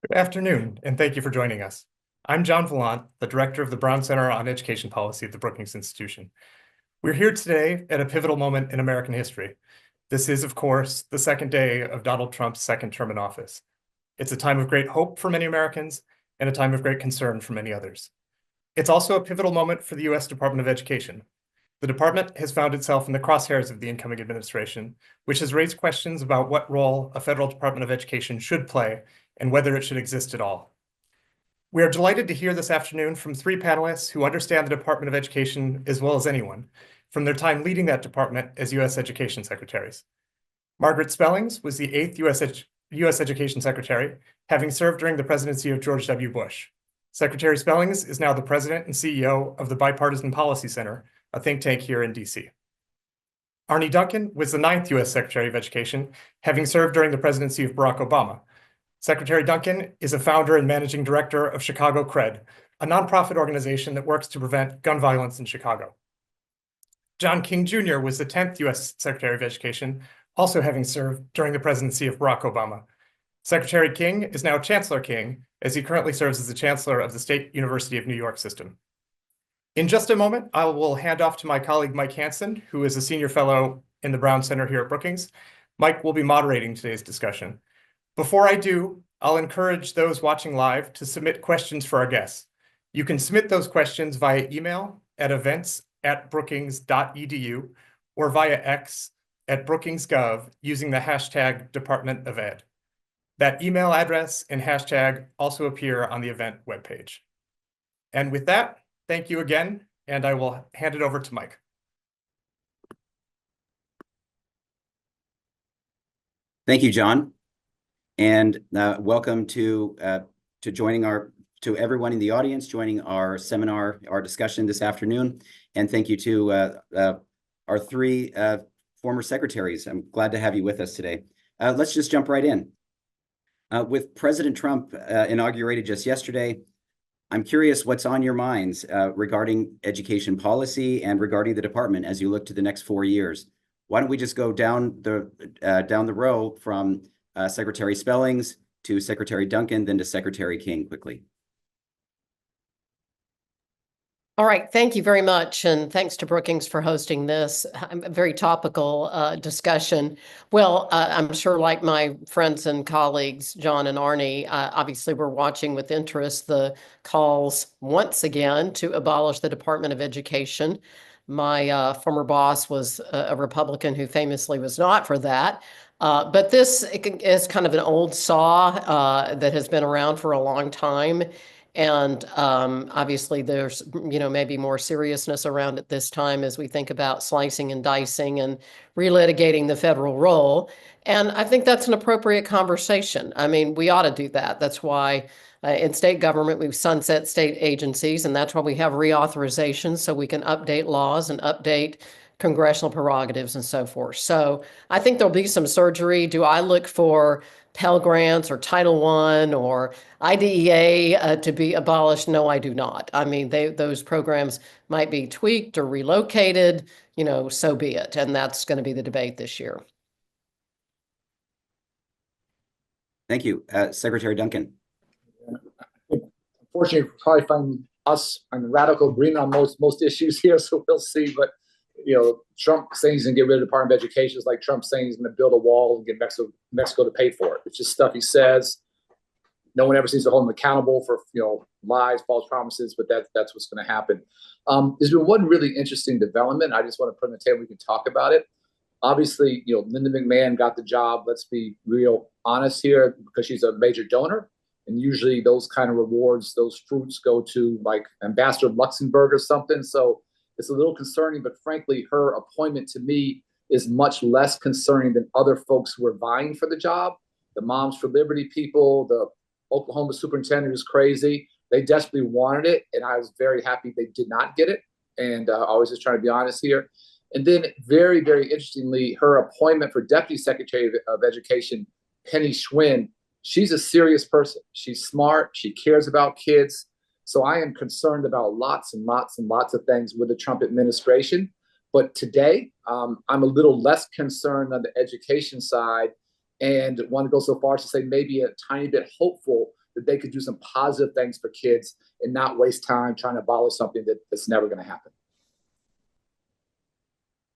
Good afternoon, and thank you for joining us. I'm John Vallant, the Director of the Brown Center on Education Policy at the Brookings Institution. We're here today at a pivotal moment in American history. This is, of course, the second day of Donald Trump's second term in office. It's a time of great hope for many Americans and a time of great concern for many others. It's also a pivotal moment for the U.S. Department of Education. The department has found itself in the crosshairs of the incoming administration, which has raised questions about what role a federal Department of Education should play and whether it should exist at all. We are delighted to hear this afternoon from three panelists who understand the Department of Education as well as anyone, from their time leading that department as U.S. Education Secretaries. Margaret Spellings was the 8th U.S. Education Secretary, having served during the presidency of George W. Bush. Secretary Spellings is now the president and CEO of the Bipartisan Policy Center, a think tank here in D.C. Arne Duncan was the 9th U.S. Secretary of Education, having served during the presidency of Barack Obama. Secretary Duncan is a founder and managing director of Chicago Cred, a nonprofit organization that works to prevent gun violence in Chicago. John King Jr. was the 10th U.S. Secretary of Education, also having served during the presidency of Barack Obama. Secretary King is now Chancellor King, as he currently serves as the Chancellor of the State University of New York system. In just a moment, I will hand off to my colleague Mike Hansen, who is a senior fellow in the Brown Center here at Brookings. Mike will be moderating today's discussion. Before I do, I'll encourage those watching live to submit questions for our guests. You can submit those questions via email at events@brookings.edu or via X at Brookings.gov using the hashtag Department of Ed. That email address and hashtag also appear on the event webpage. And with that, thank you again, and I will hand it over to Mike. Thank you, John. And welcome to everyone in the audience joining our seminar, our discussion this afternoon. And thank you to our three former secretaries. I'm glad to have you with us today. Let's just jump right in. With President Trump inaugurated just yesterday, I'm curious what's on your minds regarding education policy and regarding the department as you look to the next 4 years. Why don't we just go down the row from Secretary Spellings to Secretary Duncan, then to Secretary King quickly. All right, thank you very much, and thanks to Brookings for hosting this very topical discussion. Well, I'm sure like my friends and colleagues, John and Arne, obviously we're watching with interest the calls once again to abolish the Department of Education. My former boss was a Republican who famously was not for that. But this is kind of an old saw that has been around for a long time. And obviously there's, maybe more seriousness around it this time as we think about slicing and dicing and relitigating the federal role. And I think that's an appropriate conversation. I mean, we ought to do that. That's why in state government, we've sunset state agencies, and that's why we have reauthorization so we can update laws and update congressional prerogatives and so forth. So I think there'll be some surgery. Do I look for Pell Grants or Title I or IDEA to be abolished? No, I do not. I mean, those programs might be tweaked or relocated, so be it. And that's going to be the debate this year. Thank you. Secretary Duncan. Unfortunately, we'll probably find us on radical green on most issues here, so we'll see. But Trump saying he's going to get rid of the Department of Education is like Trump saying he's going to build a wall and get Mexico to pay for it. It's just stuff he says. No one ever seems to hold him accountable for lies, false promises, but that's what's going to happen. There's been one really interesting development. I just want to put on the table. We can talk about it. Obviously, Linda McMahon got the job. Let's be real honest here, because she's a major donor. And usually those kind of rewards, those fruits go to like Ambassador Luxembourg or something. So it's a little concerning, but frankly, her appointment to me is much less concerning than other folks who are vying for the job. The Moms for Liberty people, the Oklahoma superintendent is crazy. They desperately wanted it, and I was very happy they did not get it. And I was just trying to be honest here. And then very, very interestingly, her appointment for Deputy Secretary of Education, Penny Schwinn, she's a serious person. She's smart. She cares about kids. So I am concerned about lots and lots and lots of things with the Trump administration. But today, I'm a little less concerned on the education side and want to go so far as to say maybe a tiny bit hopeful that they could do some positive things for kids and not waste time trying to abolish something that's never going to happen.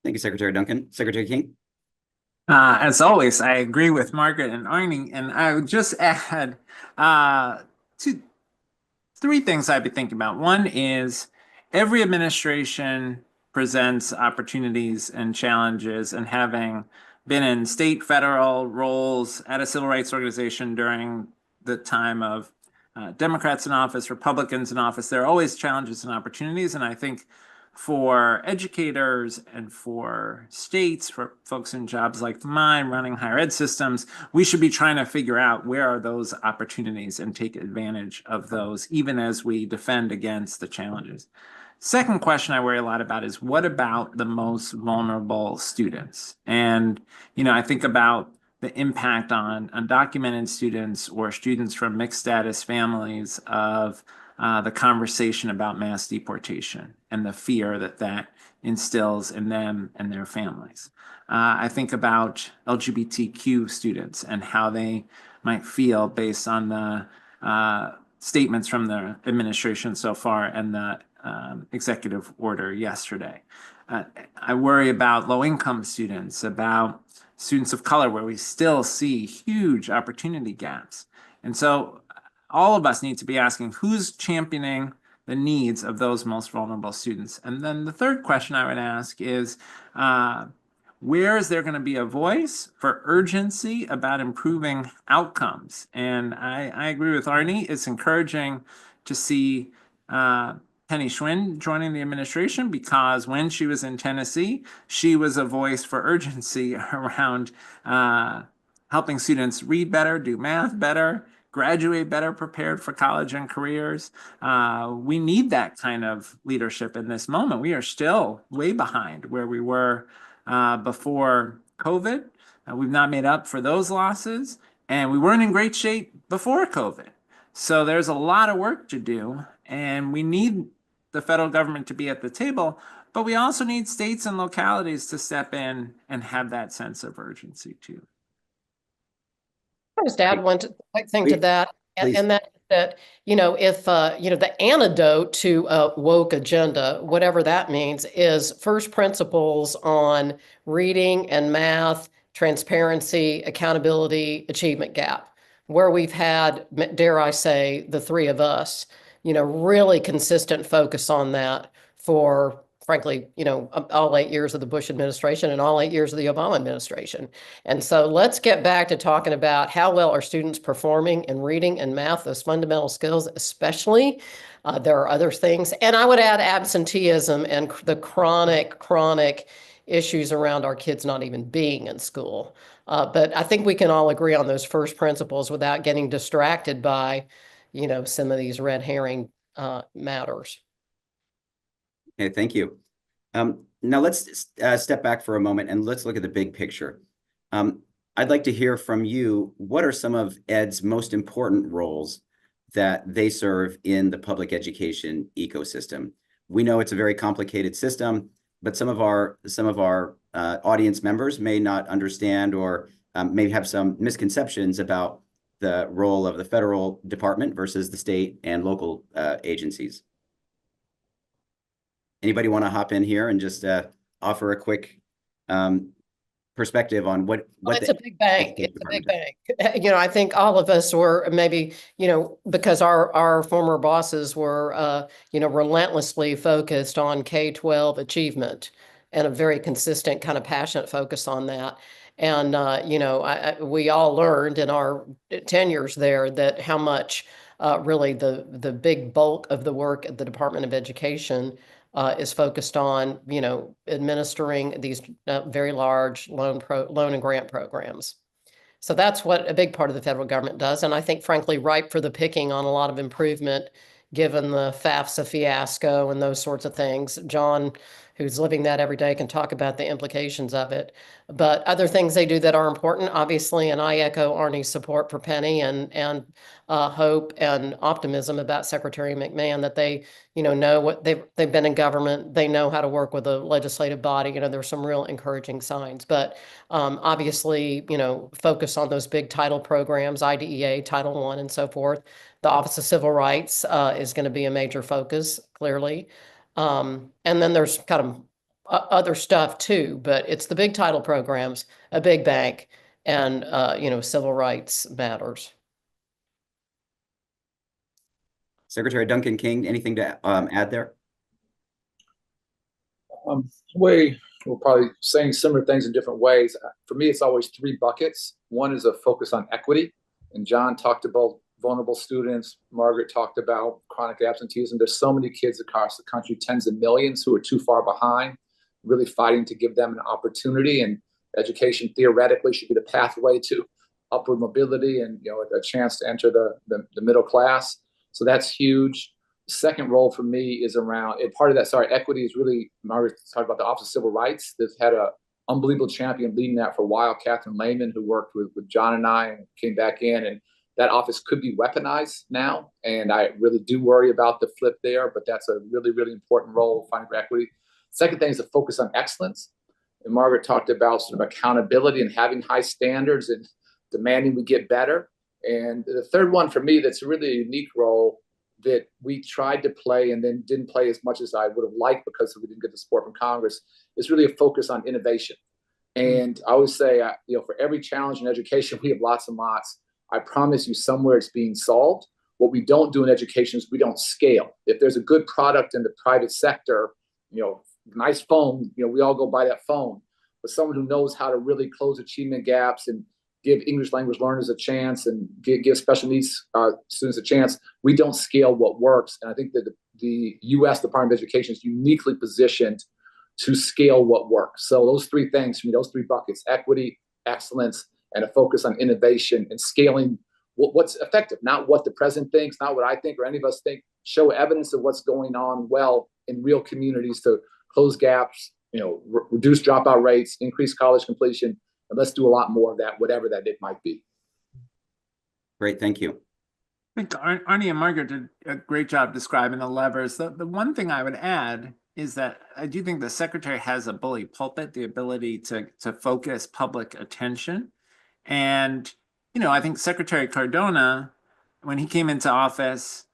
Thank you, Secretary Duncan. Secretary King? As always, I agree with Margaret and Arne, and I would just add three things I'd be thinking about. One is every administration presents opportunities and challenges, and having been in state, federal roles at a civil rights organization during the time of Democrats in office, Republicans in office, there are always challenges and opportunities. And I think for educators and for states, for folks in jobs like mine running higher ed systems, we should be trying to figure out where are those opportunities and take advantage of those, even as we defend against the challenges. Second question I worry a lot about is, what about the most vulnerable students? And, I think about the impact on undocumented students or students from mixed status families of the conversation about mass deportation and the fear that instills in them and their families. I think about LGBTQ students and how they might feel based on the statements from the administration so far and the executive order yesterday. I worry about low-income students, about students of color, where we still see huge opportunity gaps. And so all of us need to be asking, who's championing the needs of those most vulnerable students? And then the third question I would ask is, where is there going to be a voice for urgency about improving outcomes? And I agree with Arne. It's encouraging to see Penny Schwinn joining the administration, because when she was in Tennessee, she was a voice for urgency around helping students read better, do math better, graduate better prepared for college and careers. We need that kind of leadership in this moment. We are still way behind where we were before COVID. We've not made up for those losses, and we weren't in great shape before COVID. So there's a lot of work to do, and we need the federal government to be at the table, but we also need states and localities to step in and have that sense of urgency too. I'll just add one thing to that, Please. and that if the antidote to a woke agenda, whatever that means, is first principles on reading and math, transparency, accountability, achievement gap, where we've had, dare I say, the three of us, really consistent focus on that for, frankly, all 8 years of the Bush administration and all 8 years of the Obama administration. And so let's get back to talking about how well are students performing in reading and math, those fundamental skills, especially. There are other things. And I would add absenteeism and the chronic issues around our kids not even being in school. But I think we can all agree on those first principles without getting distracted by, some of these red herring matters. Okay, thank you. Now let's step back for a moment and let's look at the big picture. I'd like to hear from you, what are some of Ed's most important roles that they serve in the public education ecosystem? We know it's a very complicated system, but some of our audience members may not understand or may have some misconceptions about the role of the federal department versus the state and local agencies. Anybody want to hop in here and just offer a quick perspective on what it's a big bank. It's a big bank. I think all of us were maybe, because our former bosses were, relentlessly focused on K-12 achievement and a very consistent kind of passionate focus on that. And, we all learned in our tenures there that how much really the big bulk of the work at the Department of Education is focused on, administering these very large loan and grant programs. So that's what a big part of the federal government does. And I think, frankly, ripe for the picking on a lot of improvement, given the FAFSA fiasco and those sorts of things. John, who's living that every day can talk about the implications of it. But other things they do that are important, obviously, and I echo Arne's support for Penny and hope and optimism about Secretary McMahon, that they, know what they've been in government. They know how to work with a legislative body. There's some real encouraging signs. But obviously, focus on those big title programs, IDEA, Title I, and so forth. The Office of Civil Rights is going to be a major focus, clearly. And then there's kind of other stuff too, but it's the big title programs, a big bank, and civil rights matters. Secretary Duncan King, anything to add there? We're probably saying similar things in different ways. For me, it's always three buckets. One is a focus on equity, and John talked about vulnerable students. Margaret talked about chronic absenteeism. There's so many kids across the country, tens of millions, who are too far behind, really fighting to give them an opportunity. And education theoretically should be the pathway to upward mobility and a chance to enter the middle class. So that's huge. The second role for me is around, and part of that, equity is really, Margaret talked about the Office of Civil Rights. They've had an unbelievable champion leading that for a while, Catherine Lehman, who worked with John and I and came back in, and that office could be weaponized now. And I really do worry about the flip there, but that's a really, really important role, fighting for equity. Second thing is a focus on excellence. And Margaret talked about sort of accountability and having high standards and demanding we get better. And the third one for me, that's really a unique role that we tried to play and then didn't play as much as I would have liked because we didn't get the support from Congress, is really a focus on innovation. And I always say, for every challenge in education, we have lots and lots. I promise you somewhere it's being solved. What we don't do in education is we don't scale. If there's a good product in the private sector, nice phone, we all go buy that phone. But someone who knows how to really close achievement gaps and give English language learners a chance and give special needs students a chance, we don't scale what works. And I think that the U.S. Department of Education is uniquely positioned to scale what works. So those three things, for me, those three buckets: equity, excellence, and a focus on innovation and scaling what's effective, not what the president thinks, not what I think or any of us think. Show evidence of what's going on well in real communities to close gaps, reduce dropout rates, increase college completion, and let's do a lot more of that, whatever that it might be. Great, thank you. I think Arne and Margaret did a great job describing the levers. The one thing I would add is that I do think the secretary has a bully pulpit, the ability to focus public attention. And, I think Secretary Cardona, when he came into office,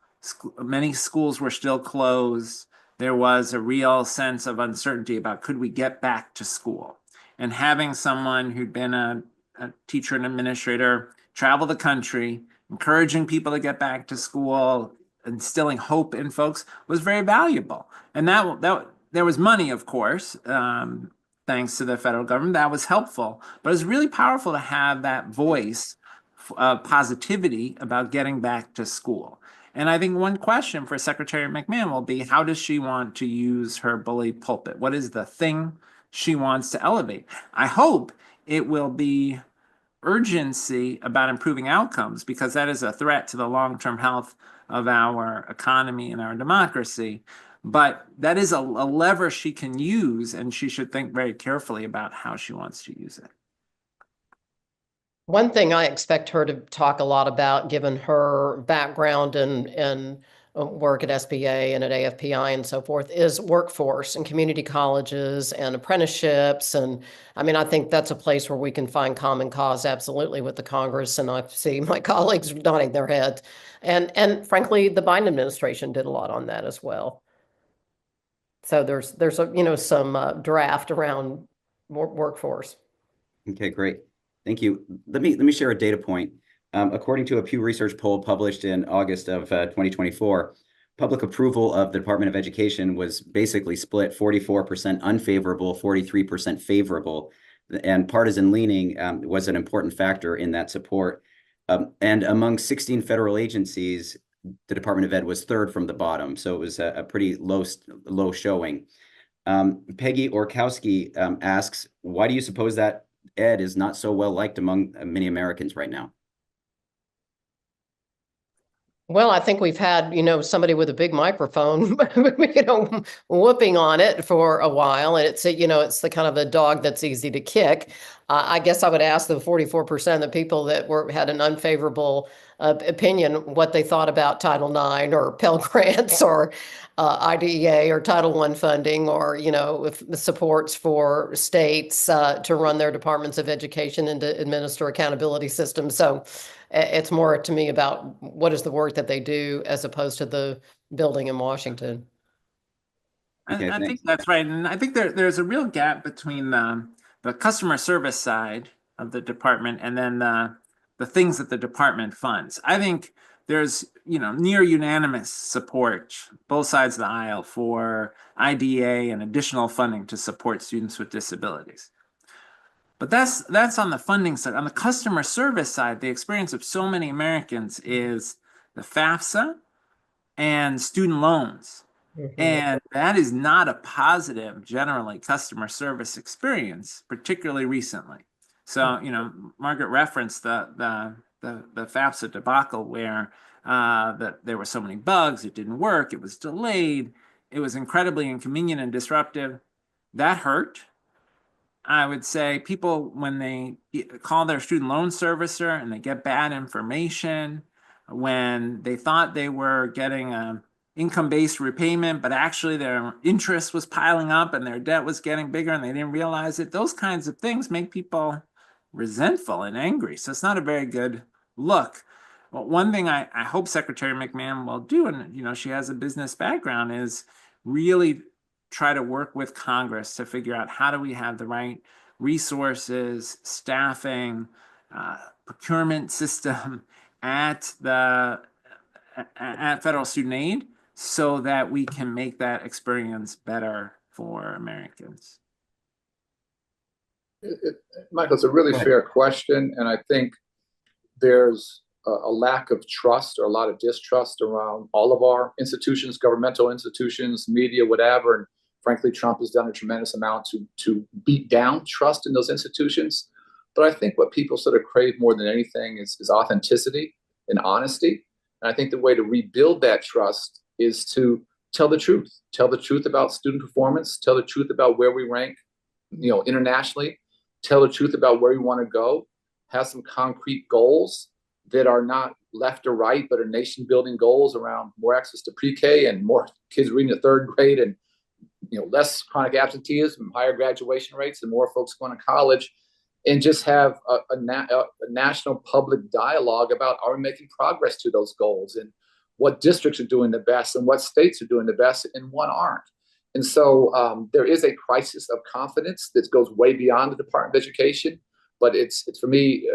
many schools were still closed. There was a real sense of uncertainty about, could we get back to school? And having someone who'd been a teacher and administrator travel the country, encouraging people to get back to school, instilling hope in folks, was very valuable. And that there was money, of course, thanks to the federal government, that was helpful. But it was really powerful to have that voice of positivity about getting back to school. And I think one question for Secretary McMahon will be, how does she want to use her bully pulpit? What is the thing she wants to elevate? I hope it will be urgency about improving outcomes, because that is a threat to the long-term health of our economy and our democracy. But that is a lever she can use, and she should think very carefully about how she wants to use it. One thing I expect her to talk a lot about, given her background and work at SBA and at AFPI and so forth, is workforce and community colleges and apprenticeships. And I think that's a place where we can find common cause, absolutely, with the Congress. And I see my colleagues nodding their heads. And frankly, the Biden administration did a lot on that as well. So there's a some draft around workforce. Okay, great. Thank you. Let me share a data point. According to a Pew Research poll published in August of 2024, public approval of the Department of Education was basically split 44% unfavorable, 43% favorable, and partisan leaning was an important factor in that support. And among 16 federal agencies, the Department of Ed was third from the bottom, so it was a pretty low showing. Peggy Orkowski asks, why do you suppose that Ed is not so well liked among many Americans right now? Well, I think we've had, somebody with a big microphone, whooping on it for a while. And it's the kind of a dog that's easy to kick. I guess I would ask the 44% of the people that had an unfavorable opinion what they thought about Title IX or Pell Grants or IDEA or Title I funding or, if the supports for states to run their departments of education and to administer accountability systems. So it's more to me about what is the work that they do as opposed to the building in Washington. Okay, I think thanks. that's right. And I think there's a real gap between the customer service side of the department and then the things that the department funds. I think there's, near unanimous support, both sides of the aisle, for IDEA and additional funding to support students with disabilities. But that's on the funding side. On the customer service side, the experience of so many Americans is the FAFSA and student loans. And that is not a positive, generally, customer service experience, particularly recently. So, Margaret referenced the FAFSA debacle where that there were so many bugs, it didn't work, it was delayed, it was incredibly inconvenient and disruptive. That hurt. I would say people, when they call their student loan servicer and they get bad information, when they thought they were getting a income-based repayment, but actually their interest was piling up and their debt was getting bigger and they didn't realize it, those kinds of things make people resentful and angry. So it's not a very good look. Well, one thing I hope Secretary McMahon will do, and she has a business background, is really try to work with Congress to figure out how do we have the right resources, staffing, procurement system at federal student aid so that we can make that experience better for Americans. Michael, it's a really Go ahead. fair question, and I think there's a lack of trust or a lot of distrust around all of our institutions, governmental institutions, media, whatever. And frankly, Trump has done a tremendous amount to beat down trust in those institutions. But I think what people sort of crave more than anything is authenticity and honesty. And I think the way to rebuild that trust is to tell the truth. Tell the truth about student performance. Tell the truth about where we rank, internationally. Tell the truth about where we want to go. Have some concrete goals that are not left or right, but are nation-building goals around more access to pre-K and more kids reading the third grade and less chronic absenteeism, higher graduation rates, and more folks going to college, and just have a national public dialogue about are we making progress to those goals and what districts are doing the best and what states are doing the best and what aren't. And so there is a crisis of confidence that goes way beyond the Department of Education, but it's for me,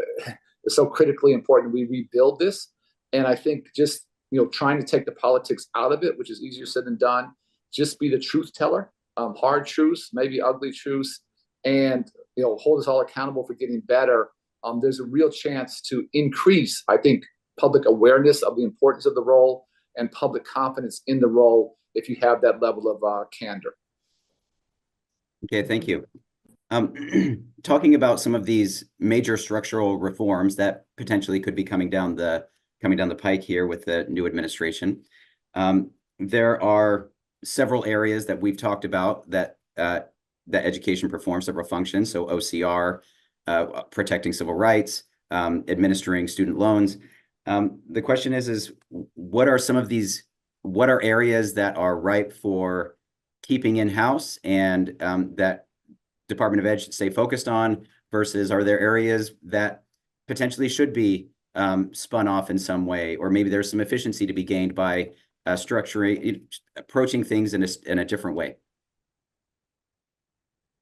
it's so critically important we rebuild this. And I think just trying to take the politics out of it, which is easier said than done, just be the truth teller, hard truths, maybe ugly truths, and hold us all accountable for getting better. There's a real chance to increase, I think, public awareness of the importance of the role and public confidence in the role if you have that level of candor. Okay, thank you. Talking about some of these major structural reforms that potentially could be coming down the pike here with the new administration, there are several areas that we've talked about that education performs several functions. So OCR, protecting civil rights, administering student loans. The question is what are some of these? What are areas that are ripe for keeping in-house and that Department of Ed should stay focused on, versus are there areas that potentially should be spun off in some way, or maybe there's some efficiency to be gained by approaching things in a different way?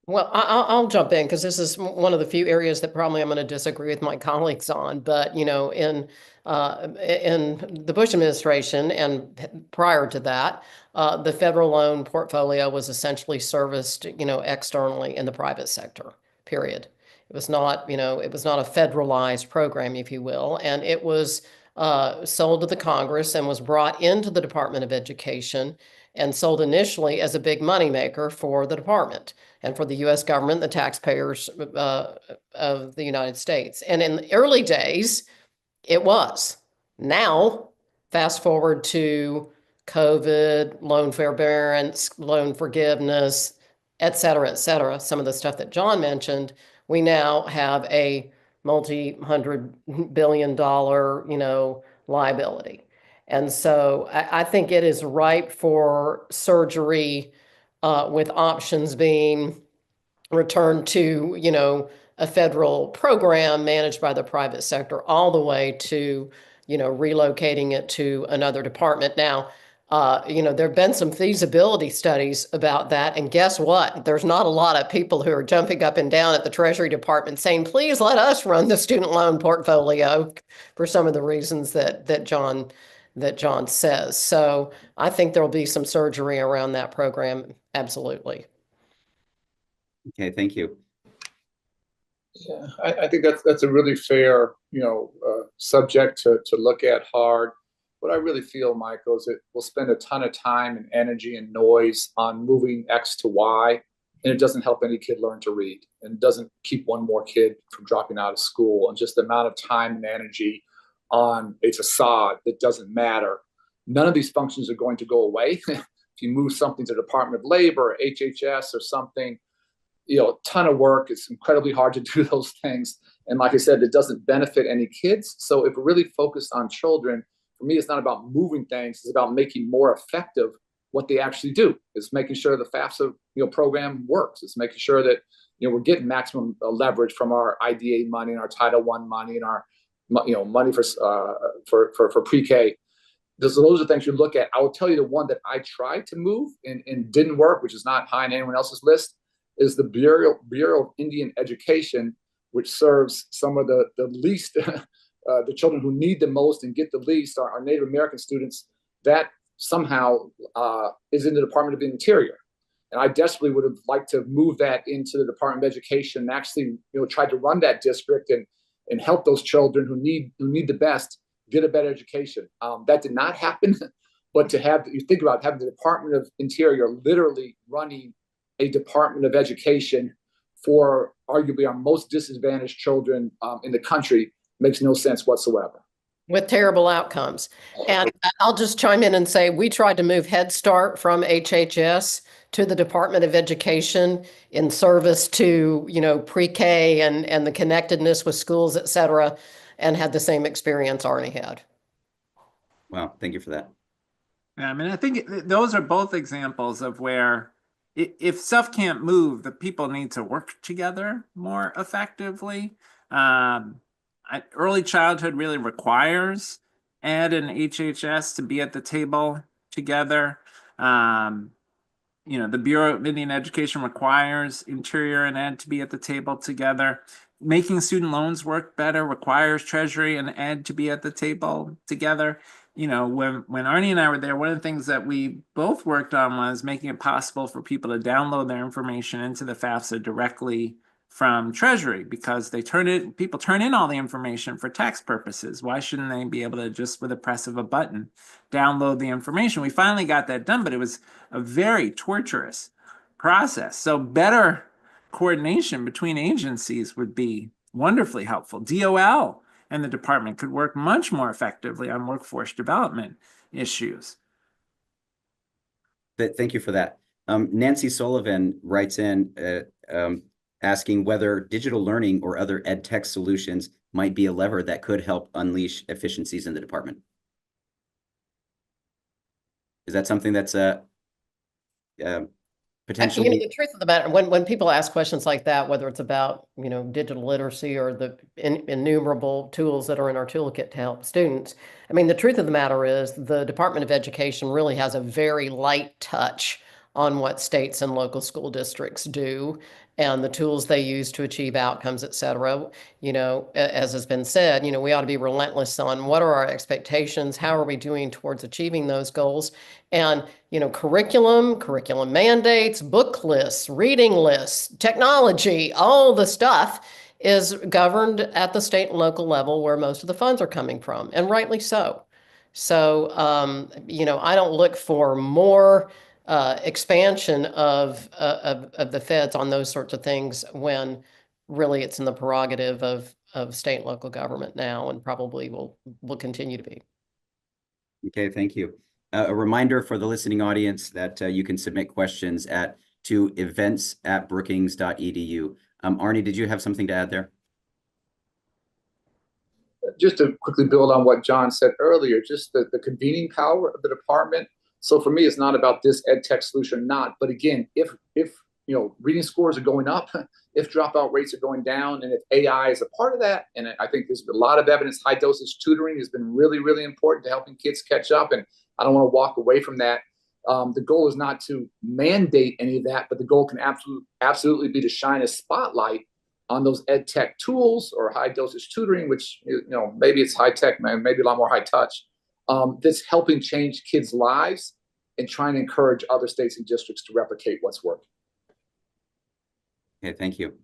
Well, I'll jump in because this is one of the few areas that probably I'm going to disagree with my colleagues on. But in the Bush administration and prior to that, the federal loan portfolio was essentially serviced, externally in the private sector. Period. It was not, it was not a federalized program, if you will, and it was sold to the Congress and was brought into the Department of Education and sold initially as a big moneymaker for the department and for the U.S. government, the taxpayers of the United States. And in the early days, it was. Now, fast forward to COVID, loan forbearance, loan forgiveness, et cetera, some of the stuff that John mentioned, we now have a multi-hundred-billion-dollar, liability. And so I think it is ripe for surgery, with options being returned to, a federal program managed by the private sector, all the way to, relocating it to another department. Now, there have been some feasibility studies about that. And guess what? There's not a lot of people who are jumping up and down at the Treasury Department saying, please let us run the student loan portfolio, for some of the reasons that John says. So I think there'll be some surgery around that program. Absolutely. Okay, thank you. Yeah, I think that's a really fair, subject to look at hard. What I really feel, Michael, is that we'll spend a ton of time and energy and noise on moving X to Y, and it doesn't help any kid learn to read, and doesn't keep one more kid from dropping out of school, and just the amount of time and energy on a facade that doesn't matter. None of these functions are going to go away. If you move something to the Department of Labor or HHS or something, a ton of work. It's incredibly hard to do those things. And like I said, it doesn't benefit any kids. So if we're really focused on children, for me, it's not about moving things. It's about making more effective what they actually do. It's making sure the FAFSA program works. It's making sure that we're getting maximum leverage from our IDA money and our Title I money and our money for pre-K. Those are things you look at. I will tell you the one that I tried to move and didn't work, which is not high on anyone else's list, is the Bureau of Indian Education, which serves some of the least, the children who need the most and get the least, our Native American students. That somehow is in the Department of the Interior. And I desperately would have liked to move that into the Department of Education and actually, try to run that district and help those children who need the best get a better education. That did not happen, but you think about having the Department of Interior literally running a Department of Education for arguably our most disadvantaged children in the country makes no sense whatsoever. With terrible outcomes. And I'll just chime in and say, we tried to move Head Start from HHS to the Department of Education in service to, pre-K and the connectedness with schools, et cetera, and had the same experience Arne had. Wow, thank you for that. Yeah, I mean, I think those are both examples of where if stuff can't move, the people need to work together more effectively. Early childhood really requires Ed and HHS to be at the table together. The Bureau of Indian Education requires Interior and Ed to be at the table together. Making student loans work better requires Treasury and Ed to be at the table together. When Arne and I were there, one of the things that we both worked on was making it possible for people to download their information into the FAFSA directly from Treasury, because people turn in all the information for tax purposes. Why shouldn't they be able to just, with a press of a button, download the information? We finally got that done, but it was a very torturous process. So better coordination between agencies would be wonderfully helpful. DOL and the department could work much more effectively on workforce development issues. Thank you for that. Nancy Sullivan writes in asking whether digital learning or other Edtech solutions might be a lever that could help unleash efficiencies in the department. Is that something that's potentially? The truth of the matter, when people ask questions like that, whether it's about digital literacy or the innumerable tools that are in our toolkit to help students, I mean, the truth of the matter is the Department of Education really has a very light touch on what states and local school districts do and the tools they use to achieve outcomes, et cetera. As has been said, we ought to be relentless on what are our expectations, how are we doing towards achieving those goals, and curriculum mandates, book lists, reading lists, technology, all the stuff is governed at the state and local level where most of the funds are coming from, and rightly so. So, I don't look for more expansion of the feds on those sorts of things when really it's in the prerogative of state and local government now, and probably will continue to be. Okay, thank you. A reminder for the listening audience that you can submit questions to events@brookings.edu. Arne, did you have something to add there? Just to quickly build on what John said earlier, just the convening power of the department. So for me, it's not about this Edtech solution, not. But again, if reading scores are going up, if dropout rates are going down, and if AI is a part of that, and I think there's a lot of evidence, high dosage tutoring has been really, really important to helping kids catch up. And I don't want to walk away from that. The goal is not to mandate any of that, but the goal can absolutely be to shine a spotlight on those ed tech tools or high dosage tutoring, which, maybe it's high tech, maybe a lot more high touch, that's helping change kids' lives and trying to encourage other states and districts to replicate what's working. Okay, thank you.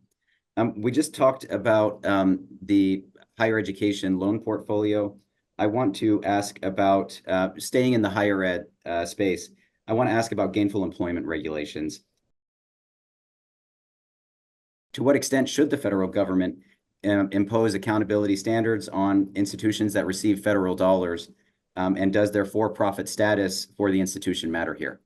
We just talked about the higher education loan portfolio. I want to ask about staying in the higher ed space. I want to ask about gainful employment regulations. To what extent should the federal government impose accountability standards on institutions that receive federal dollars? And does their for-profit status for the institution matter here?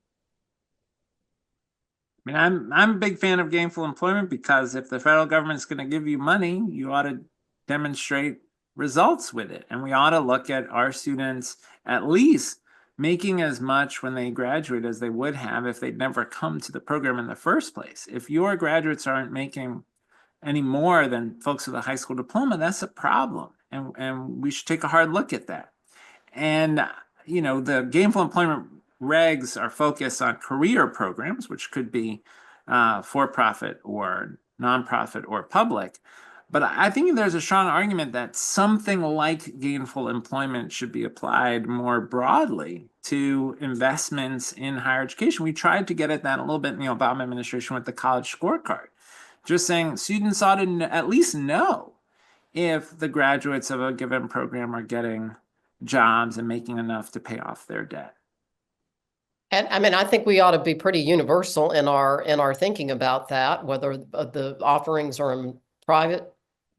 I mean, I'm a big fan of gainful employment because if the federal government's going to give you money, you ought to demonstrate results with it. And we ought to look at our students at least making as much when they graduate as they would have if they'd never come to the program in the first place. If your graduates aren't making any more than folks with a high school diploma, that's a problem. And we should take a hard look at that. And, the gainful employment regs are focused on career programs, which could be for-profit or nonprofit or public. But I think there's a strong argument that something like gainful employment should be applied more broadly to investments in higher education. We tried to get at that a little bit in the Obama administration with the college scorecard, just saying students ought to at least know if the graduates of a given program are getting jobs and making enough to pay off their debt. And I mean, I think we ought to be pretty universal in our thinking about that, whether the offerings are in private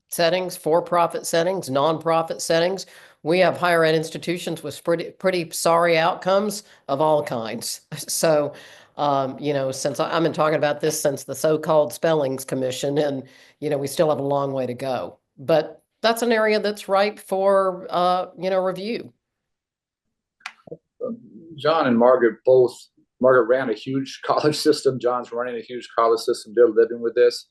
settings, for-profit settings, nonprofit settings. We have higher ed institutions with pretty sorry outcomes of all kinds. So, since I've been talking about this since the so-called Spellings Commission, and we still have a long way to go. But that's an area that's ripe for review. John and Margaret Margaret ran a huge college system. John's running a huge college system. They're living with this.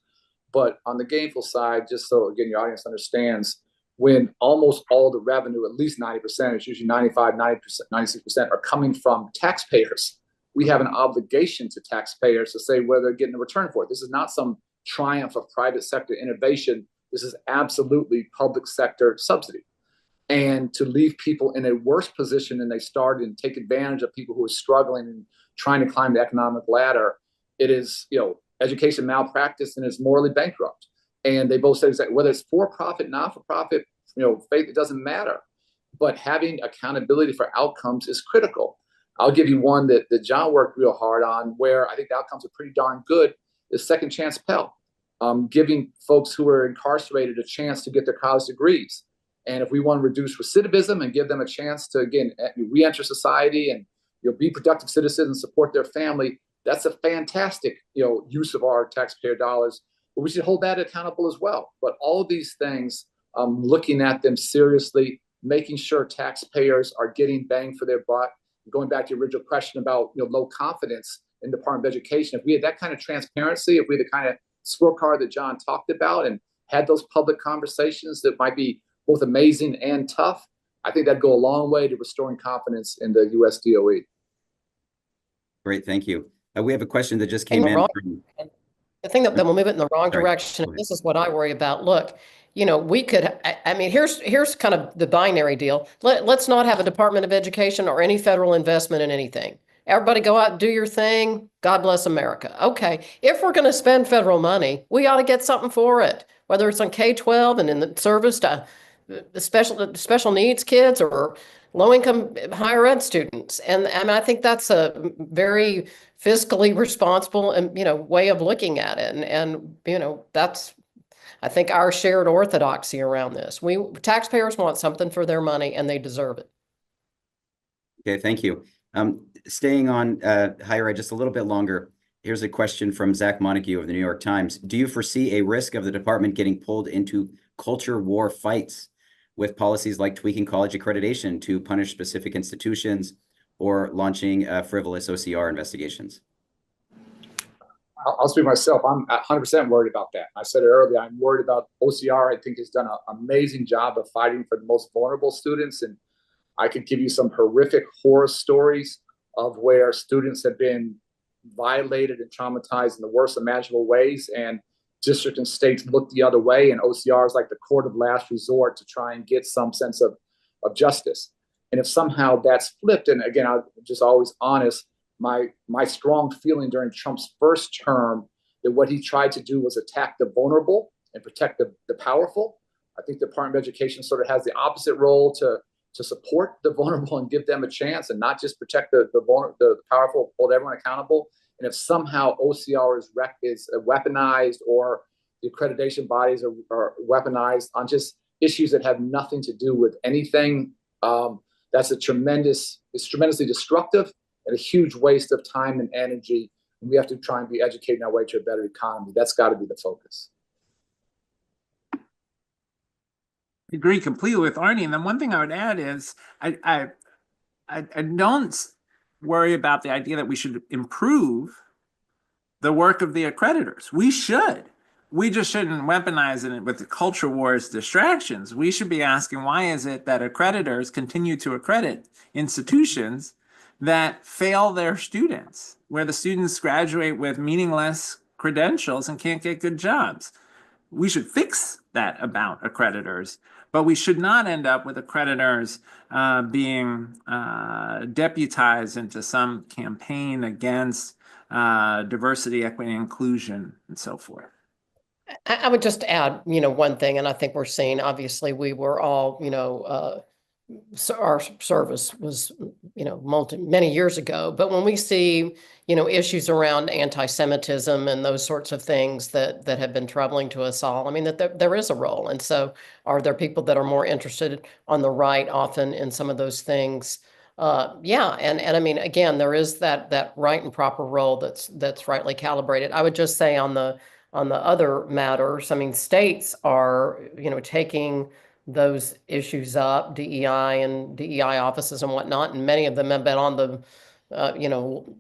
But on the gainful side, just so, again, your audience understands, when almost all the revenue, at least 90%, it's usually 95, 90%, 96% are coming from taxpayers. We have an obligation to taxpayers to say whether they're getting a return for it. This is not some triumph of private sector innovation. This is absolutely public sector subsidy. And to leave people in a worse position than they started and take advantage of people who are struggling and trying to climb the economic ladder, it is, education malpractice and is morally bankrupt. And they both said exactly, whether it's for-profit, not-for-profit, faith, it doesn't matter. But having accountability for outcomes is critical. I'll give you one that John worked real hard on, where I think the outcomes are pretty darn good, is Second Chance Pell, giving folks who are incarcerated a chance to get their college degrees. And if we want to reduce recidivism and give them a chance to, again, re-enter society and be productive citizens and support their family, that's a fantastic use of our taxpayer dollars. But we should hold that accountable as well. But all of these things, looking at them seriously, making sure taxpayers are getting bang for their buck. Going back to your original question about low confidence in the Department of Education, if we had that kind of transparency, if we had the kind of scorecard that John talked about and had those public conversations that might be both amazing and tough, I think that'd go a long way to restoring confidence in the US DOE. Great, thank you. We have a question that just came in. The thing that will move it in the wrong Sorry. direction, and this is what I worry about. Look, we could, I mean, here's kind of the binary deal. Let's not have a Department of Education or any federal investment in anything. Everybody go out and do your thing. God bless America. Okay, if we're going to spend federal money, we ought to get something for it, whether it's on K-12 and in the service to the special needs kids or low-income higher ed students. And I think that's a very fiscally responsible and way of looking at it. And that's, I think, our shared orthodoxy around this. Taxpayers want something for their money and they deserve it. Okay, thank you. Staying on higher ed just a little bit longer, here's a question from Zach Montague of the New York Times. Do you foresee a risk of the department getting pulled into culture war fights with policies like tweaking college accreditation to punish specific institutions or launching frivolous OCR investigations? I'll speak myself. I'm 100% worried about that. I said it earlier. I'm worried about OCR. I think has done an amazing job of fighting for the most vulnerable students. And I could give you some horrific horror stories of where students have been violated and traumatized in the worst imaginable ways. And district and states look the other way. And OCR is like the court of last resort to try and get some sense of justice. And if somehow that's flipped, and again, I'm just always honest, my strong feeling during Trump's first term that what he tried to do was attack the vulnerable and protect the powerful. I think the Department of Education sort of has the opposite role to support the vulnerable and give them a chance and not just protect the powerful, hold everyone accountable. And if somehow OCR is weaponized or the accreditation bodies are weaponized on just issues that have nothing to do with anything, it's tremendously destructive and a huge waste of time and energy. And we have to try and be educating our way to a better economy. That's got to be the focus. I agree completely with Arne. And then one thing I would add is I don't worry about the idea that we should improve the work of the accreditors. We should. We just shouldn't weaponize it with the culture wars distractions. We should be asking, why is it that accreditors continue to accredit institutions that fail their students, where the students graduate with meaningless credentials and can't get good jobs? We should fix that about accreditors, but we should not end up with accreditors being deputized into some campaign against diversity, equity, inclusion, and so forth. I would just add, one thing, and I think we're seeing, obviously, we were all, so our service was, many years ago. But when we see, issues around anti-Semitism and those sorts of things that have been troubling to us all, I mean, that there is a role. And so are there people that are more interested on the right often in some of those things? Yeah. And I mean, again, there is that right and proper role that's rightly calibrated. I would just say on the other matters, I mean, states are, taking those issues up, DEI and DEI offices and whatnot, and many of them have been on the,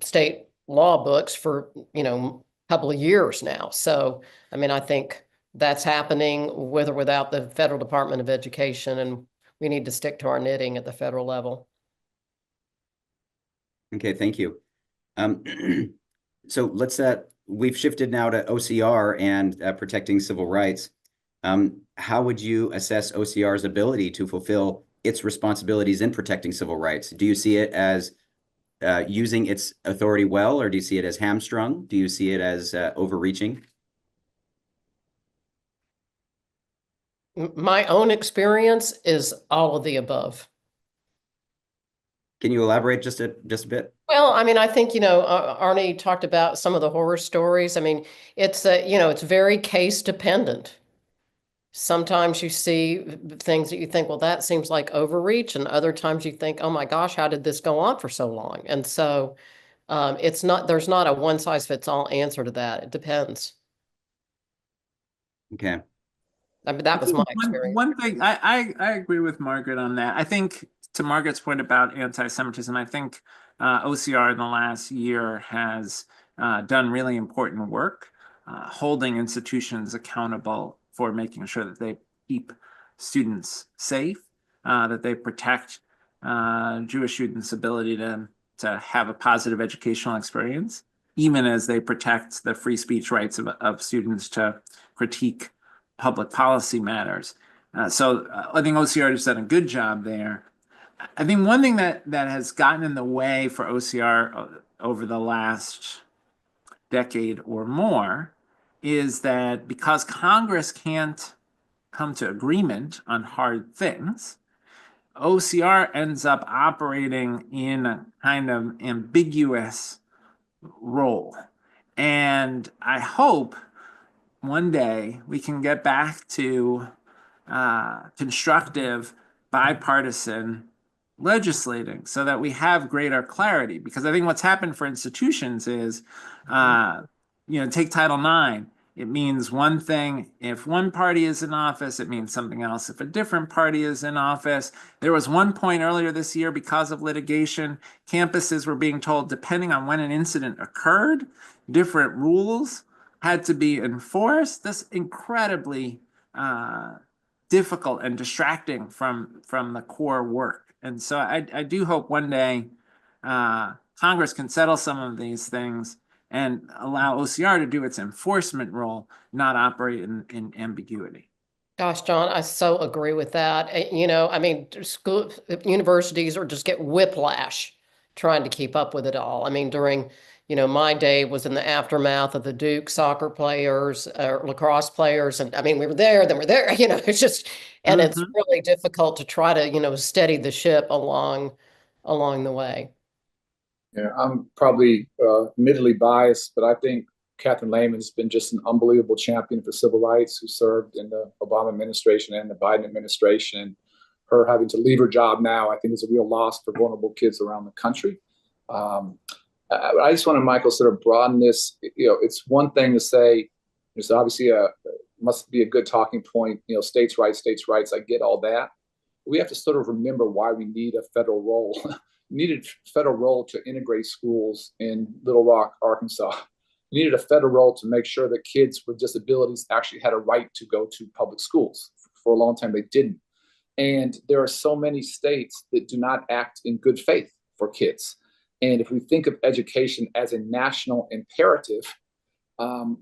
state law books for, a couple of years now. So, I mean, I think that's happening with or without the Federal Department of Education, and we need to stick to our knitting at the federal level. Okay, thank you. So let's we've shifted now to OCR and protecting civil rights. How would you assess OCR's ability to fulfill its responsibilities in protecting civil rights? Do you see it as using its authority well, or do you see it as hamstrung? Do you see it as overreaching? My own experience is all of the above. Can you elaborate just a bit? Well, I mean, I think, Arne talked about some of the horror stories. I mean, it's it's very case dependent. Sometimes you see things that you think, well, that seems like overreach. And other times you think, oh my gosh, how did this go on for so long? And so there's not a one size fits all answer to that. It depends. Okay. I mean, that was my experience. One thing, I agree with Margaret on that. I think to Margaret's point about anti-Semitism, I think OCR in the last year has done really important work, holding institutions accountable for making sure that they keep students safe, that they protect Jewish students' ability to have a positive educational experience, even as they protect the free speech rights of students to critique public policy matters. So I think OCR has done a good job there. I think one thing that has gotten in the way for OCR over the last decade or more is that because Congress can't come to agreement on hard things, OCR ends up operating in a kind of ambiguous role. And I hope one day we can get back to constructive, bipartisan legislating so that we have greater clarity. Because I think what's happened for institutions is, take Title IX. It means one thing if one party is in office, it means something else if a different party is in office. There was one point earlier this year, because of litigation, campuses were being told, depending on when an incident occurred, different rules had to be enforced. That's incredibly difficult and distracting from the core work. And so I do hope one day Congress can settle some of these things and allow OCR to do its enforcement role, not operate in ambiguity. Gosh, John, I so agree with that. I mean, universities are just get whiplash trying to keep up with it all. I mean, during, my day was in the aftermath of the Duke soccer players, lacrosse players. And I mean, we were there, then we're there, it's just, and it's really difficult to try to, steady the ship along the way. Yeah, I'm probably admittedly biased, but I think Catherine Lehman has been just an unbelievable champion for civil rights, who served in the Obama administration and the Biden administration. Her having to leave her job now, I think, is a real loss for vulnerable kids around the country. I just want to, Michael, sort of broaden this. It's one thing to say there's obviously must be a good talking point, states' rights. I get all that. We have to sort of remember why we need a federal role. Needed federal role to integrate schools in Little Rock, Arkansas. We needed a federal role to make sure that kids with disabilities actually had a right to go to public schools. For a long time, they didn't. And there are so many states that do not act in good faith for kids. And if we think of education as a national imperative,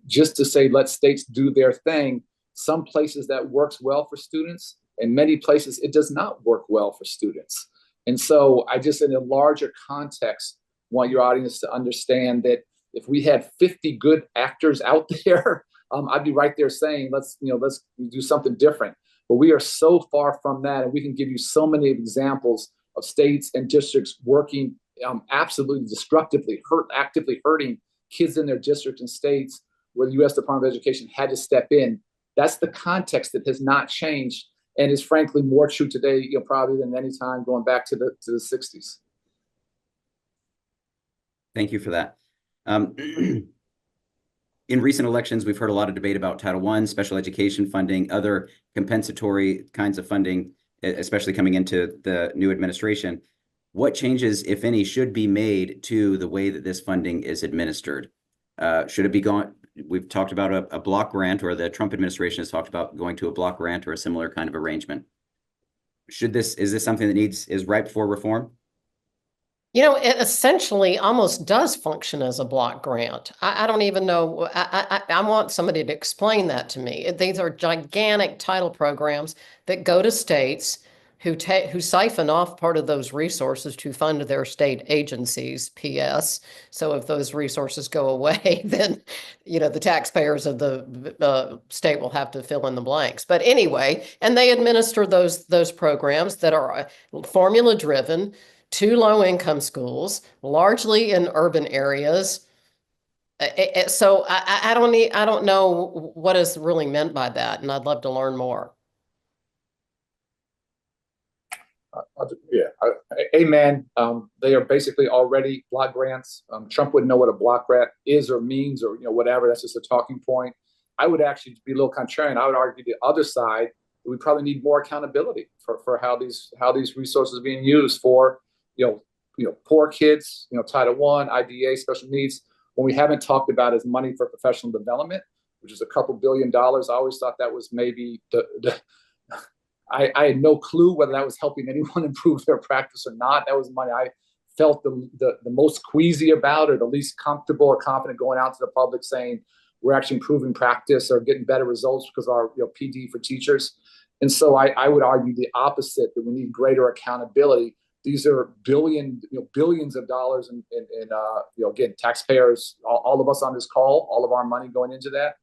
just to say, let states do their thing, some places that works well for students, and many places it does not work well for students. And so I just, in a larger context, want your audience to understand that if we had 50 good actors out there, I'd be right there saying, let's do something different. But we are so far from that, and we can give you so many examples of states and districts working absolutely destructively, actively hurting kids in their districts and states, where the U.S. Department of Education had to step in. That's the context that has not changed, and is frankly more true today, probably than any time going back to the 60s. Thank you for that. In recent elections, we've heard a lot of debate about Title I, special education funding, other compensatory kinds of funding, especially coming into the new administration. What changes, if any, should be made to the way that this funding is administered? Should it be gone? We've talked about a block grant, or the Trump administration has talked about going to a block grant or a similar kind of arrangement. Is this something that is ripe for reform? It essentially almost does function as a block grant. I don't even know. I want somebody to explain that to me. These are gigantic title programs that go to states who siphon off part of those resources to fund their state agencies, PS. So if those resources go away, then, the taxpayers of the state will have to fill in the blanks. But anyway, and they administer those programs that are formula driven to low-income schools, largely in urban areas. So I don't know what is really meant by that, and I'd love to learn more. Amen. They are basically already block grants. Trump wouldn't know what a block grant is or means, or whatever. That's just a talking point. I would actually be a little contrarian. I would argue the other side. We probably need more accountability for how these resources are being used for poor kids, Title I, IDA, special needs. When we haven't talked about is money for professional development, which is a couple $2 billion. I always thought that was maybe I had no clue whether that was helping anyone improve their practice or not. That was money I felt the most queasy about, or the least comfortable or confident going out to the public saying we're actually improving practice or getting better results because of our PD for teachers. And so I would argue the opposite, that we need greater accountability. These are billions of dollars, and again, taxpayers, all of us on this call, all of our money going into that.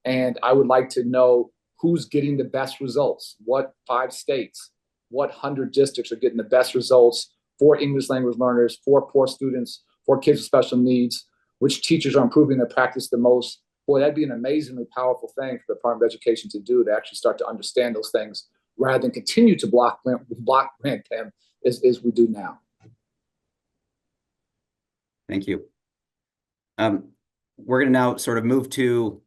And I would like to know who's getting the best results, what 5 states, what 100 districts are getting the best results for English language learners, for poor students, for kids with special needs, which teachers are improving their practice the most. Boy, that'd be an amazingly powerful thing for the Department of Education to do, to actually start to understand those things rather than continue to block grant them as we do now. Thank you. We're going to now sort of move to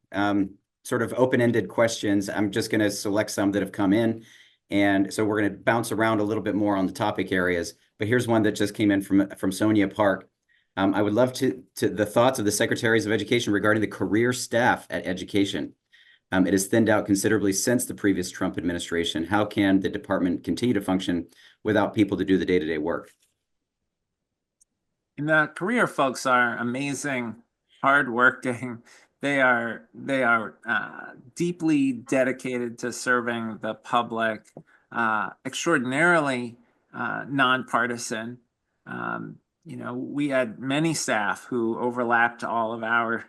sort of open-ended questions. I'm just going to select some that have come in. And so we're going to bounce around a little bit more on the topic areas. But here's one that just came in from Sonia Park. I would love to the thoughts of the Secretaries of Education regarding the career staff at education. It has thinned out considerably since the previous Trump administration. How can the department continue to function without people to do the day-to-day work? And the career folks are amazing, hardworking. They are deeply dedicated to serving the public, extraordinarily nonpartisan. We had many staff who overlapped all of our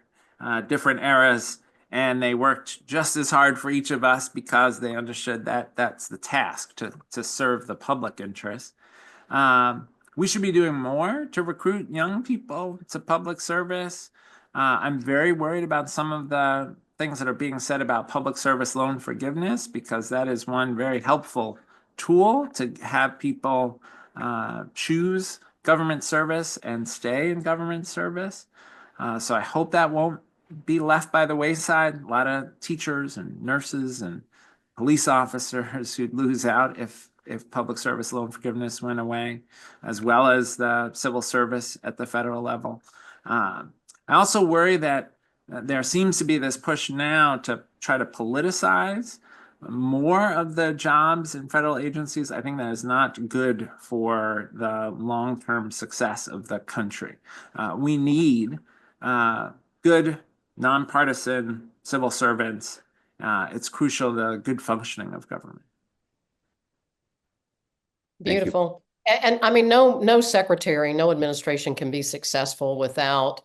different eras, and they worked just as hard for each of us because they understood that that's the task, to serve the public interest. We should be doing more to recruit young people to public service. I'm very worried about some of the things that are being said about public service loan forgiveness, because that is one very helpful tool to have people choose government service and stay in government service. So I hope that won't be left by the wayside. A lot of teachers and nurses and police officers who'd lose out if public service loan forgiveness went away, as well as the civil service at the federal level. I also worry that there seems to be this push now to try to politicize more of the jobs in federal agencies. I think that is not good for the long-term success of the country. We need good, nonpartisan civil servants. It's crucial to the good functioning of government. Beautiful. And I mean, no secretary, no administration can be successful without,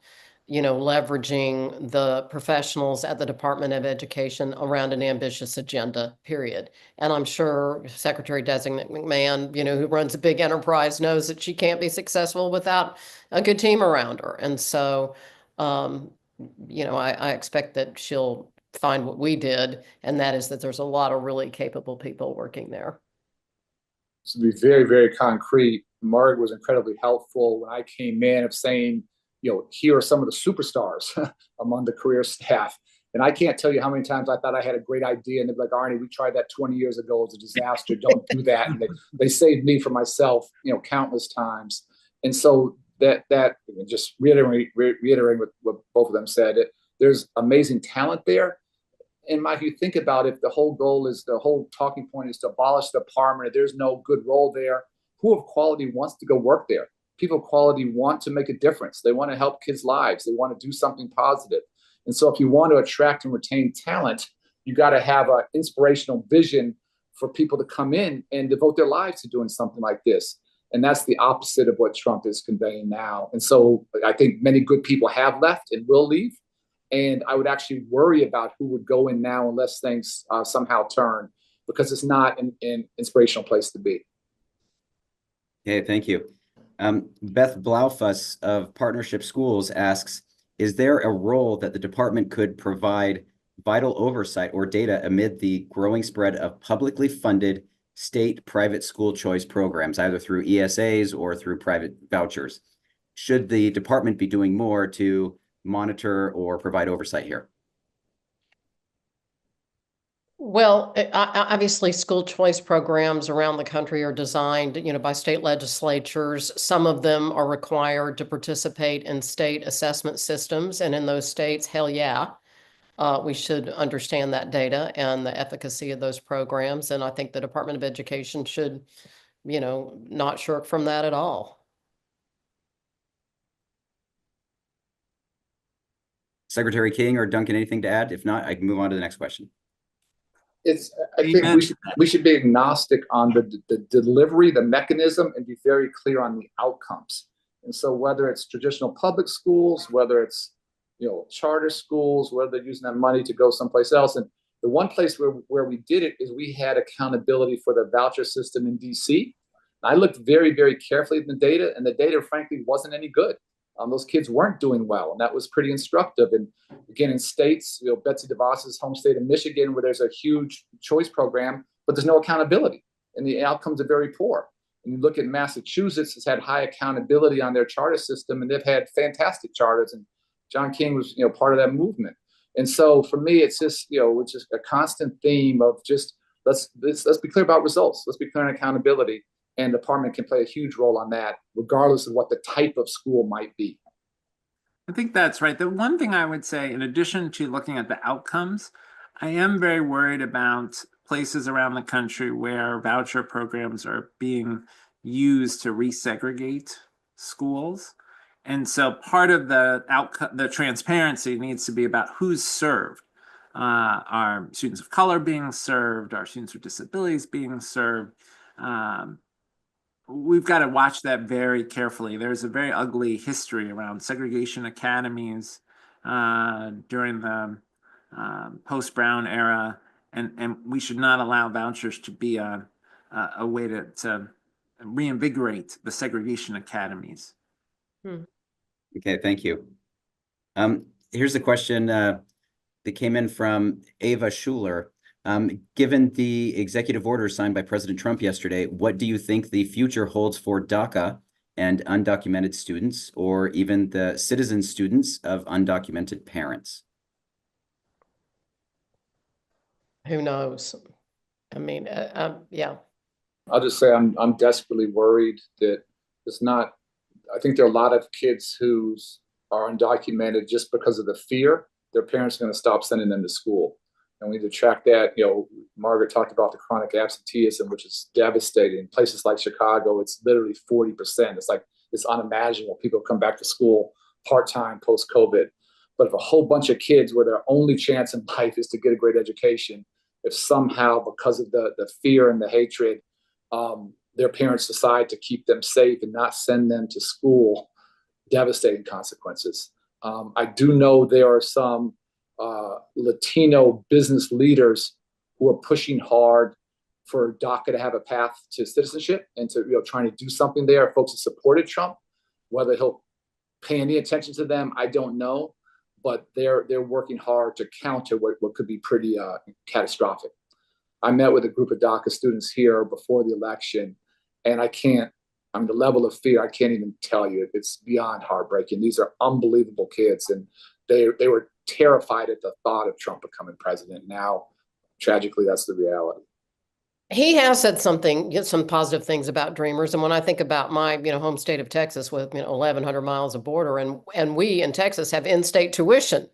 leveraging the professionals at the Department of Education around an ambitious agenda, period. And I'm sure Secretary-designate McMahon, who runs a big enterprise, knows that she can't be successful without a good team around her. And so, I expect that she'll find what we did, and that is that there's a lot of really capable people working there. To be very, very concrete, Margaret was incredibly helpful when I came in of saying, here are some of the superstars among the career staff. And I can't tell you how many times I thought I had a great idea, and they'd be like, Arne, we tried that 20 years ago. It was a disaster. Don't do that. And they saved me from myself, countless times. And so that just reiterating what both of them said, there's amazing talent there. And Mike, you think about it, the whole talking point is to abolish the department. If there's no good role there, who of quality wants to go work there? People of quality want to make a difference. They want to help kids' lives. They want to do something positive. And so if you want to attract and retain talent, you got to have an inspirational vision for people to come in and devote their lives to doing something like this. And that's the opposite of what Trump is conveying now. And so I think many good people have left and will leave. And I would actually worry about who would go in now unless things somehow turn, because it's not an inspirational place to be. Okay, thank you. Beth Blaufus of Partnership Schools asks, is there a role that the department could provide vital oversight or data amid the growing spread of publicly funded state-private school choice programs, either through ESAs or through private vouchers? Should the department be doing more to monitor or provide oversight here? Well, obviously, school choice programs around the country are designed, by state legislatures. Some of them are required to participate in state assessment systems, and in those states, hell yeah, we should understand that data and the efficacy of those programs. And I think the Department of Education should, not shirk from that at all. Secretary King or Duncan, anything to add? If not, I can move on to the next question. I think we should be agnostic on the delivery, the mechanism, and be very clear on the outcomes. And so whether it's traditional public schools, whether it's charter schools, whether they're using that money to go someplace else. And the one place where we did it is we had accountability for the voucher system in DC. I looked very, very carefully at the data, and the data, frankly, wasn't any good. Those kids weren't doing well, and that was pretty instructive. And again, in states, Betsy DeVos's home state of Michigan, where there's a huge choice program, but there's no accountability, and the outcomes are very poor. And you look at Massachusetts, has had high accountability on their charter system, and they've had fantastic charters. And John King was, part of that movement. And so for me, it's just, it's just a constant theme of just let's be clear about results. Let's be clear on accountability, and the department can play a huge role on that, regardless of what the type of school might be. I think that's right. The one thing I would say, in addition to looking at the outcomes, I am very worried about places around the country where voucher programs are being used to resegregate schools. And so part of the outcome, the transparency needs to be about who's served. Are students of color being served? Are students with disabilities being served? We've got to watch that very carefully. There's a very ugly history around segregation academies during the post-Brown era, and we should not allow vouchers to be a way to reinvigorate the segregation academies. Okay, thank you. Here's a question that came in from Ava Schuler. Given the executive order signed by President Trump yesterday, what do you think the future holds for DACA and undocumented students, or even the citizen students of undocumented parents? Who knows? I mean, yeah. I'll just say I'm desperately worried that it's not. I think there are a lot of kids who are undocumented just because of the fear their parents are going to stop sending them to school. And we need to track that. Margaret talked about the chronic absenteeism, which is devastating. In places like Chicago, it's literally 40%. It's unimaginable. People come back to school part-time post-COVID. But if a whole bunch of kids where their only chance in life is to get a great education, if somehow because of the fear and the hatred, their parents decide to keep them safe and not send them to school, devastating consequences. I do know there are some Latino business leaders who are pushing hard for DACA to have a path to citizenship and to trying to do something there. Folks that supported Trump, whether he'll pay any attention to them, I don't know, but they're working hard to counter what could be pretty catastrophic. I met with a group of DACA students here before the election, and the level of fear, I can't even tell you. It's beyond heartbreaking. These are unbelievable kids, and they were terrified at the thought of Trump becoming president. Now, tragically, that's the reality. He has said some positive things about Dreamers. And when I think about my, home state of Texas with, 1,100 miles of border, and we in Texas have in-state tuition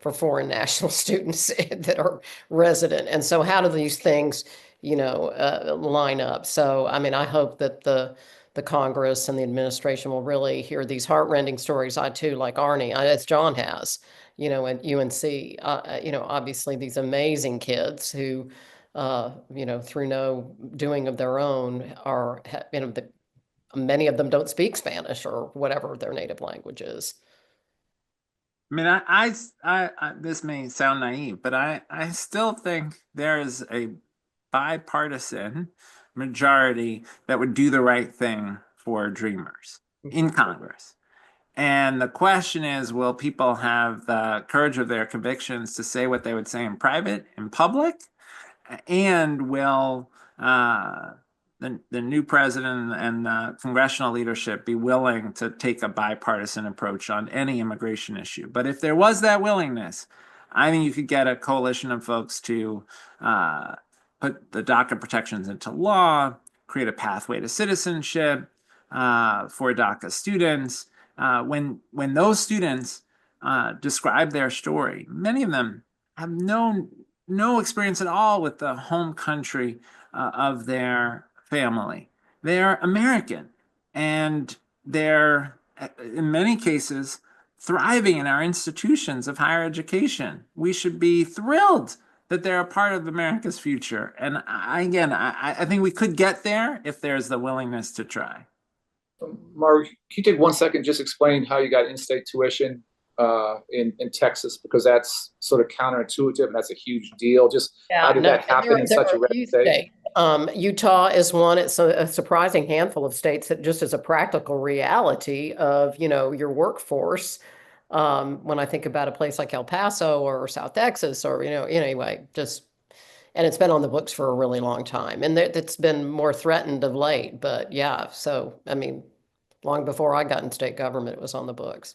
for foreign national students that are resident. And so how do these things, line up? So, I mean, I hope that the Congress and the administration will really hear these heartrending stories. I too, like Arne, as John has, at UNC, obviously these amazing kids who, through no doing of their own are, many of them don't speak Spanish or whatever their native language is. I mean, I this may sound naive, but I still think there is a bipartisan majority that would do the right thing for Dreamers in Congress. And the question is, will people have the courage of their convictions to say what they would say in private, in public? And will the new president and the congressional leadership be willing to take a bipartisan approach on any immigration issue? But if there was that willingness, I think you could get a coalition of folks to put the DACA protections into law, create a pathway to citizenship for DACA students. When those students describe their story, many of them have no experience at all with the home country of their family. They're American, and they're, in many cases, thriving in our institutions of higher education. We should be thrilled that they're a part of America's future. And I think we could get there if there's the willingness to try. Mark, can you take 1 second, just explain how you got in-state tuition in Texas, because that's sort of counterintuitive and that's a huge deal. Just how did that happen in such a red state? Utah is one. It's a surprising handful of states that just as a practical reality of, your workforce. When I think about a place like El Paso or South Texas or, anyway, just And it's been on the books for a really long time. And it's been more threatened of late. But yeah, so, I mean, long before I got in state government, it was on the books.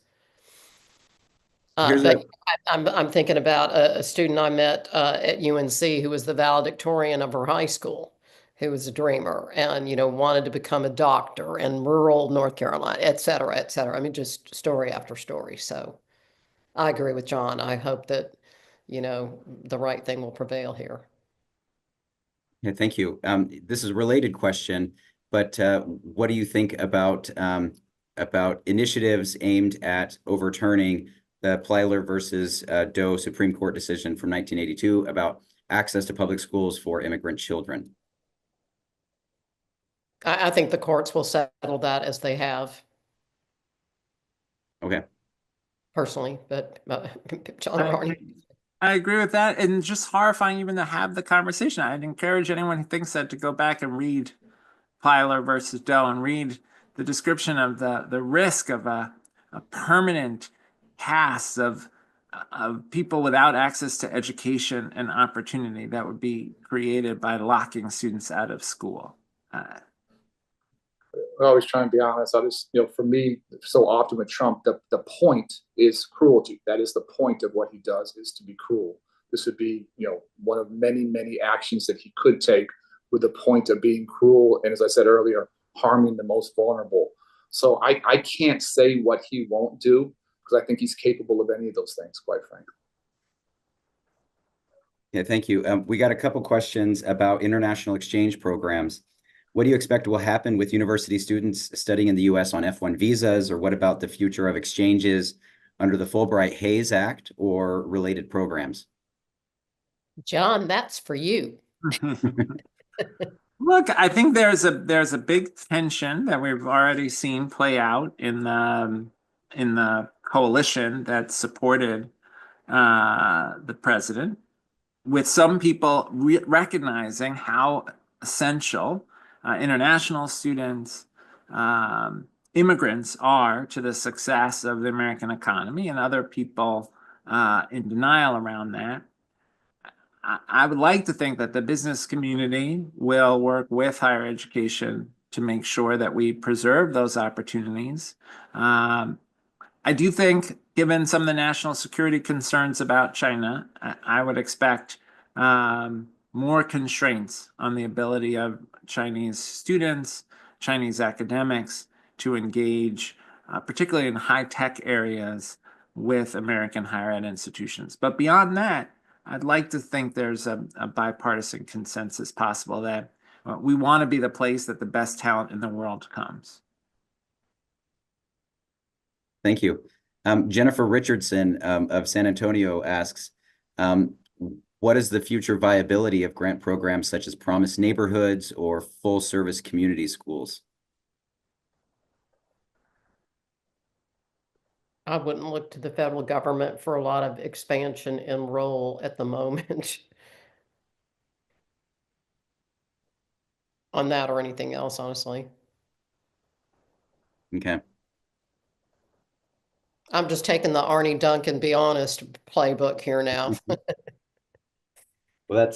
Here's But I'm thinking about a student I met at UNC who was the valedictorian of her high school, who was a dreamer and, you know, wanted to become a doctor in rural North Carolina, et cetera, et cetera. I mean, just story after story. So I agree with John. I hope that, you know, the right thing will prevail here. Yeah, thank you. This is a related question, but what do you think about initiatives aimed at overturning the Plyler versus Doe Supreme Court decision from 1982 about access to public schools for immigrant children? I think the courts will settle that as they have Okay. personally, but John or Arne. I agree with that, and just horrifying even to have the conversation. I'd encourage anyone who thinks that to go back and read Plyler versus Doe and read the description of the risk of a permanent cast of people without access to education and opportunity that would be created by locking students out of school. I always try and be honest. I just, you know, for me, so often with Trump, the point is cruelty. That is the point of what he does, is to be cruel. This would be, you know, one of many, many actions that he could take with the point of being cruel. And as I said earlier, harming the most vulnerable. So I can't say what he won't do, because I think he's capable of any of those things, quite frankly. Yeah, thank you. We got a couple questions about international exchange programs. What do you expect will happen with university students studying in the U.S. on F-1 visas, or what about the future of exchanges under the Fulbright-Hays Act or related programs? John, that's for you. Look, I think there's a big tension that we've already seen play out in the coalition that supported the president, with some people recognizing how essential international students, immigrants are to the success of the American economy, and other people in denial around that. I would like to think that the business community will work with higher education to make sure that we preserve those opportunities. I do think, given some of the national security concerns about China, I would expect more constraints on the ability of Chinese students, Chinese academics to engage, particularly in high-tech areas, with American higher ed institutions. But beyond that, I'd like to think there's a bipartisan consensus possible that we want to be the place that the best talent in the world comes. Thank you. Jennifer Richardson of San Antonio asks, what is the future viability of grant programs such as Promise Neighborhoods or full service community schools? I wouldn't look to the federal government for a lot of expansion and role at the moment on that or anything else, honestly. Okay. I'm just taking the Arne Duncan Be Honest playbook here now. Well,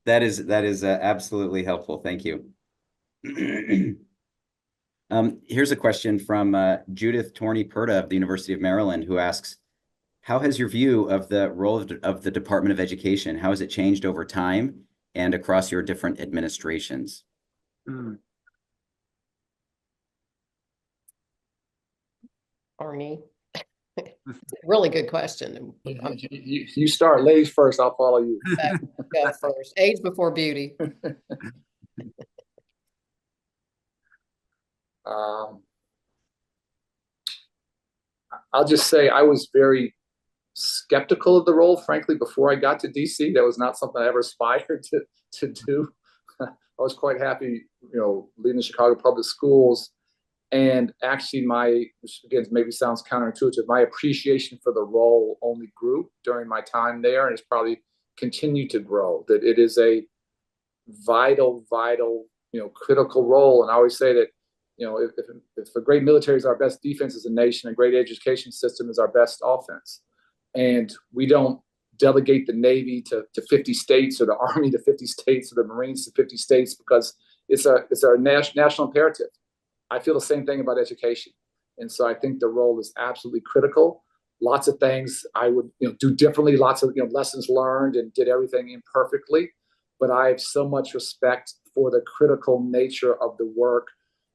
that is absolutely helpful. Thank you. Here's a question from Judith Torney-Perta of the University of Maryland, who asks, how has your view of the role of the Department of Education, how has it changed over time and across your different administrations? Arne, really good question. You start, ladies first. I'll follow you. Go first. Age before beauty. I'll just say I was very skeptical of the role, frankly, before I got to DC. That was not something I ever aspired to do. I was quite happy, you know, leading the Chicago public schools. And actually, which again maybe sounds counterintuitive, my appreciation for the role only grew during my time there, and it's probably continued to grow. That it is a vital, you know, critical role. And I always say that, you know, if a great military is our best defense as a nation, a great education system is our best offense. And we don't delegate the Navy to 50 states, or the Army to 50 states, or the Marines to 50 states, because it's our national imperative. I feel the same thing about education. And so I think the role is absolutely critical. Lots of things I would do differently, lots of lessons learned, and did everything imperfectly. But I have so much respect for the critical nature of the work,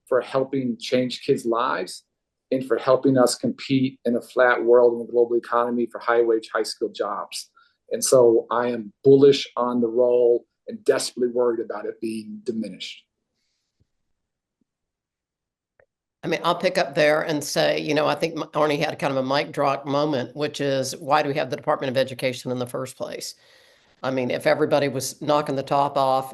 for helping change kids' lives, and for helping us compete in a flat world in the global economy for high-wage, high-skilled jobs. And so I am bullish on the role and desperately worried about it being diminished. I mean, I'll pick up there and say, I think Arne had kind of a mic drop moment, which is, why do we have the Department of Education in the first place? I mean, if everybody was knocking the top off,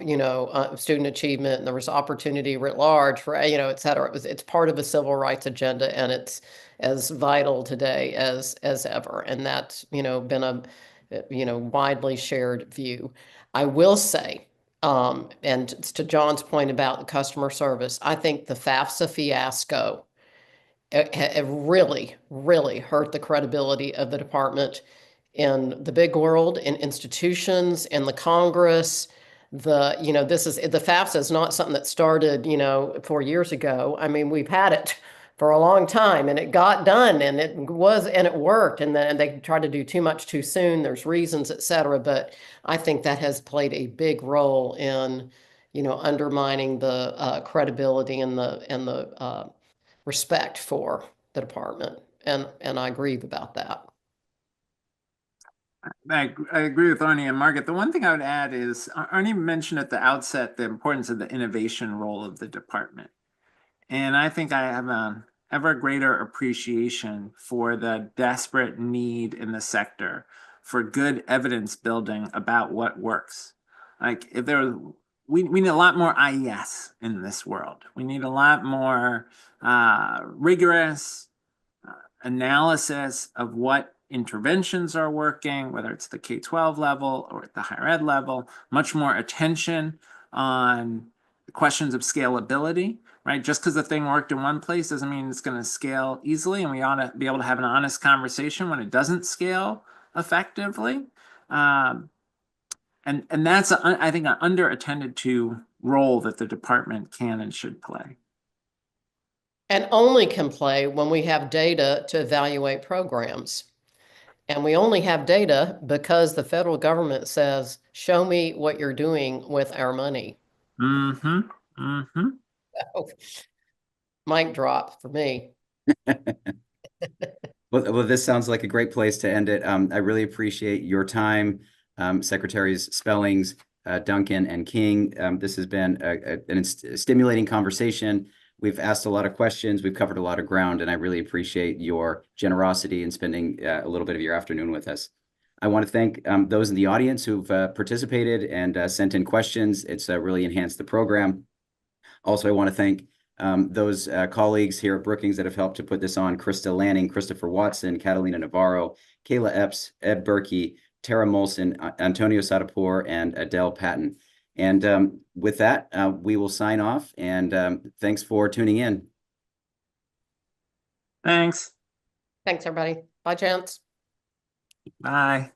student achievement, and there was opportunity writ large for, et cetera, it's part of the civil rights agenda, and it's as vital today as ever. And that's, been a, widely shared view. I will say, and to John's point about the customer service, I think the FAFSA fiasco it really, really hurt the credibility of the department in the big world, in institutions, in the Congress. The FAFSA is not something that started, 4 years ago. I mean, we've had it for a long time, and it got done, and it worked. And then they tried to do too much too soon. There's reasons, et cetera. But I think that has played a big role in, undermining the credibility and the respect for the department. And I agree about that. I agree with Arne and Margaret. The one thing I would add is Arne mentioned at the outset the importance of the innovation role of the department. And I think I have an ever greater appreciation for the desperate need in the sector for good evidence building about what works. Like we need a lot more IES in this world. We need a lot more rigorous analysis of what interventions are working, whether it's the K-12 level or at the higher ed level, much more attention on questions of scalability, right? Just because the thing worked in one place doesn't mean it's going to scale easily, and we ought to be able to have an honest conversation when it doesn't scale effectively. And that's, I think, an under-attended to role that the department can and should play. And only can play when we have data to evaluate programs. And we only have data because the federal government says, show me what you're doing with our money. Mm-hmm. Mm-hmm. So, mic drop for me. Well, this sounds like a great place to end it. I really appreciate your time, Secretaries Spellings, Duncan, and King. This has been a stimulating conversation. We've asked a lot of questions. We've covered a lot of ground, and I really appreciate your generosity in spending a little bit of your afternoon with us. I want to thank those in the audience who've participated and sent in questions. It's really enhanced the program. Also, I want to thank those colleagues here at Brookings that have helped to put this on: Krista Lanning, Christopher Watson, Catalina Navarro, Kayla Epps, Ed Berkey, Tara Molson, Antonio Sadapur, and Adele Patton. And with that, we will sign off, and thanks for tuning in. Thanks. Thanks, everybody. Bye, gents. Bye.